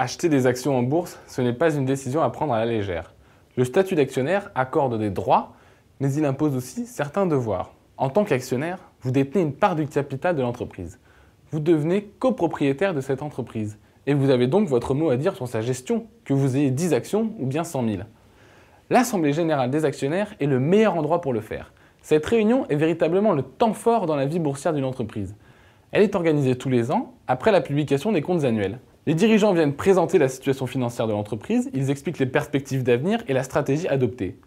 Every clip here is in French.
Acheter des actions en bourse, ce n'est pas une décision à prendre à la légère. Le statut d'actionnaire accorde des droits, mais il impose aussi certains devoirs. En tant qu'actionnaire, vous détenez une part du capital de l'entreprise. Vous devenez copropriétaire de cette entreprise. Et vous avez donc votre mot à dire sur sa gestion, que vous ayez 10 actions ou bien 100 000. L'Assemblée générale des actionnaires est le meilleur endroit pour le faire. Cette réunion est véritablement le temps fort dans la vie boursière d'une entreprise. Elle est organisée tous les ans, après la publication des comptes annuels. Les dirigeants viennent présenter la situation financière de l'entreprise, ils expliquent les perspectives d'avenir et la stratégie adoptée.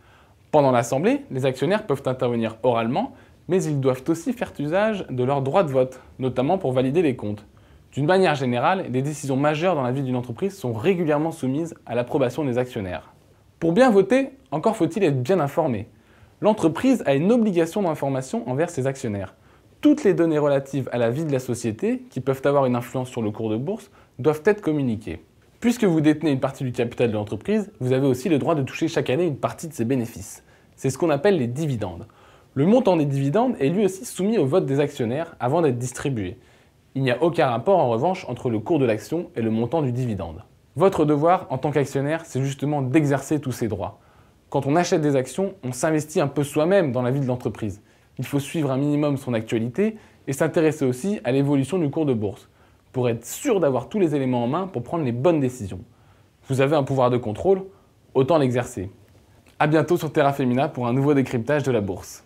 Pendant l'Assemblée, les actionnaires peuvent intervenir oralement, mais ils doivent aussi faire usage de leur droit de vote, notamment pour valider les comptes. D'une manière générale, les décisions majeures dans la vie d'une entreprise sont régulièrement soumises à l'approbation des actionnaires. Pour bien voter, encore faut-il être bien informé. L'entreprise a une obligation d'information envers ses actionnaires. Toutes les données relatives à la vie de la société, qui peuvent avoir une influence sur le cours de bourse, doivent être communiquées. Puisque vous détenez une partie du capital de l'entreprise, vous avez aussi le droit de toucher chaque année une partie de ses bénéfices. C'est ce qu'on appelle les dividendes. Le montant des dividendes est lui aussi soumis au vote des actionnaires avant d'être distribué. Il n'y a aucun rapport en revanche entre le cours de l'action et le montant du dividende. Votre devoir en tant qu'actionnaire, c'est justement d'exercer tous ces droits. Quand on achète des actions, on s'investit un peu soi-même dans la vie de l'entreprise. Il faut suivre un minimum son actualité et s'intéresser aussi à l'évolution du cours de bourse, pour être sûr d'avoir tous les éléments en main pour prendre les bonnes décisions. Vous avez un pouvoir de contrôle, autant l'exercer. A bientôt sur Terra Femina pour un nouveau décryptage de la bourse.